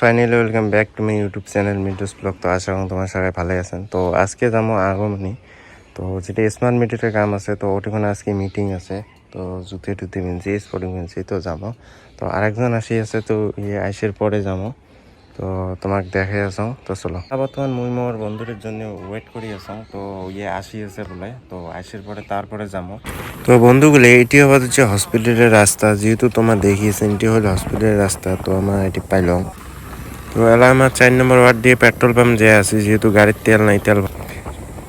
Finally welcome back to my YouTube channel Midu's blog. তো আশা করি তোমার সবাই ভালো আছেন। তো আজকে যাবো আগমনী, তো যেটা স্মার্ট মিটারের কাম আছে, তো ওটাখানে আজকে মিটিং আছে। তো জুতে টুতে কিনছি, স্পোর্টিং কিনছি, তো যাবো। তো আরেকজন আসি আছে, তো আইসের পরে যাবো। তো তোমাক দেখাই আছো, তো চলো। বর্তমান মুই মোর বন্ধুদের জন্য ওয়েট করি আছো। তো আসি আছে বলে, তো আইসের পরে তারপরে যাবো। তো বন্ধুগুলো এটি হবার হচ্ছে হসপিটালের রাস্তা, যেহেতু তোমার দেখিয়েছেন এটি হল হসপিটালের রাস্তা। তো আমরা এটি পাইলাম। তো এলা আমার 4 নম্বর ওয়ার্ড দিয়ে পেট্রোল পাম্প যে আছে, যেহেতু গাড়ির তেল নাই, তেল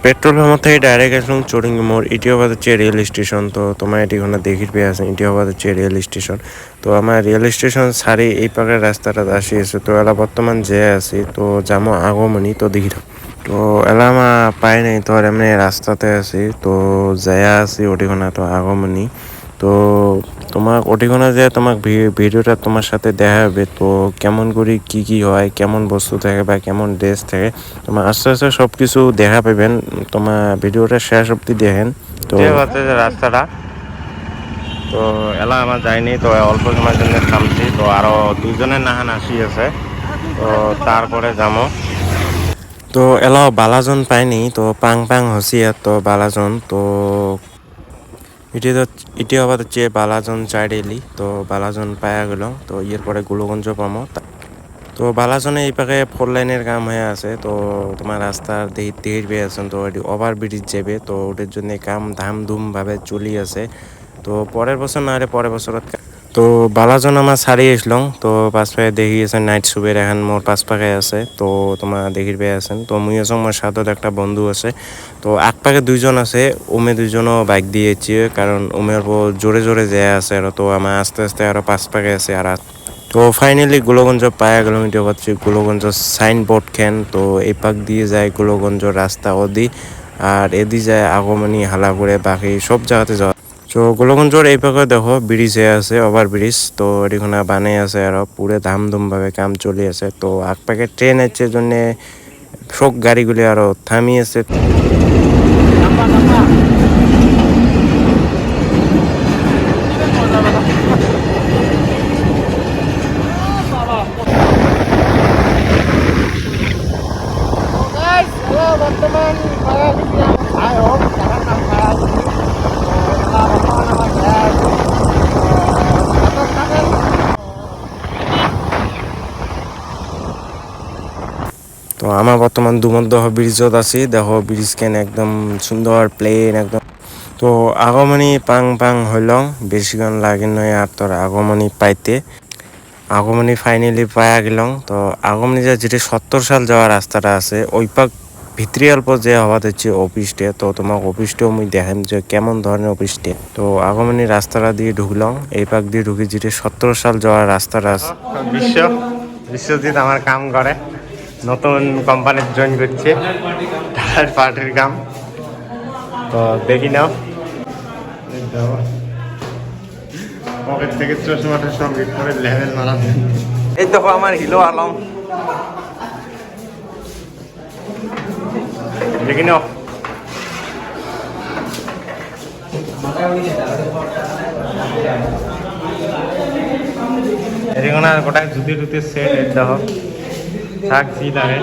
পেট্রোল পাম্প থেকে ডাইরেক্ট আসলাম চৌরিঙ্গ মোড়। এটি হবার হচ্ছে রেল স্টেশন। তো তোমার এটি ওখানে দেখি পেয়ে আছে, এটি হবার হচ্ছে রেল স্টেশন। তো আমার রেল স্টেশন ছাড়ি এই পাকের রাস্তাটা আসিয়েছে। তো এলা বর্তমান যে আছি, তো যাবো আগমনী। তো দেখি তো এলা আমার পাই নাই, তো আর এমনি রাস্তাতে আছি। তো যায়া আছি ওটিখানে, তো আগমনী। তো তোমার ওটিখানে যে তোমার ভিডিওটা তোমার সাথে দেখা হবে। তো কেমন করে কি হয়, কেমন বস্তু থাকে বা কেমন ড্রেস থাকে, তোমার আস্তে আস্তে সব কিছু দেখা পাবেন। তোমার ভিডিওটা শেষ অব্দি দেখেন। তো রাস্তাটা তো এলা আমার যায়নি, তো অল্প সময়ের জন্য থামছি। তো আরো দুজনের নাহান আসি আছে, তো তারপরে যাবো। তো এলাও বালাজন পাইনি, তো পাং পাং হসিয়ার তো বালাজন। তো এটি আবার হচ্ছে বালাজন চাইডেলি। তো বালাজন পাওয়া গেল, তো ইয়ের পরে গোলগঞ্জ পামো। তো বালাজনে এই পাকে 4 লাইনের কাম হয়ে আছে। তো তোমার রাস্তার দেহির পেয়ে আছেন, তো এটি ওভার ব্রিজ যাবে। তো ওটার জন্য কাম ধামধুম ভাবে চলি আছে। তো পরের বছর না হলে পরের বছর। তো বালাজন আমার ছাড়ি আসলাম। তো পাঁচ পাকে দেখি আছে নাইট সুবের এখন মোর পাঁচ পাকে আছে। তো তোমার দেখির পেয়ে আছেন। তো মুই আছো আমার সাথে একটা বন্ধু আছে। তো আগ পাকে দুইজন আছে, ওমে দুইজনও বাইক দিয়েছি, কারণ ওমের জোরে জোরে যায় আছে। আর তো আমার আস্তে আস্তে আরো পাঁচ পাকে আছে। আর তো ফাইনালি গোলগঞ্জ পাওয়া গেল। এটা হচ্ছে গোলগঞ্জ সাইনবোর্ড খেন। তো এই পাক দিয়ে যায় গোলগঞ্জ রাস্তা ওদি, আর এদি যায় আগমনী, হালাগুড়ে, বাকি সব জায়গাতে যাওয়া। তো গোলগঞ্জর এই পাকে দেখো ব্রিজ হয়ে আছে, ওভার ব্রিজ। তো এখানে বানাই আছে, আর পুরো ধামধুম ভাবে কাম চলে আছে। তো আগ পাকে ট্রেন আছে জন্য সব গাড়িগুলি আরো থামিয়েছে। তো আমার বর্তমান দুমদ্দহ ব্রিজত আছি। দেখো ব্রিজ কেন একদম সুন্দর প্লেন একদম। তো আগমনী পাং পাং হইল, বেশিক্ষণ লাগে নয় আর তোর আগমনী পাইতে। আগমনী ফাইনালি পাওয়া গেলাম। তো আগমনী যেটি 70 সাল যাওয়ার রাস্তাটা আছে, ওই পাক ভিতরে অল্প যে হওয়া হচ্ছে অফিসটে। তো তোমার অফিসটাও মুই দেখেন যে কেমন ধরনের অফিসটে। তো আগমনী রাস্তাটা দিয়ে ঢুকলাম, এই পাক দিয়ে ঢুকি যেটি 70 সাল যাওয়ার রাস্তাটা আছে। বিশ্বজিৎ আমার কাম করে, নতুন কোম্পানিতে জয়েন করছে, থার্ড পার্টির কাম। তো দেখি নাও, পকেট থেকে চশমাটা সঙ্গে করে লেভেল মারা। এই দেখো আমার হিলো আলম, দেখি নাও। এরকম গোটায় জুতি টুতি সেট দেখো, থাক জি লাগে।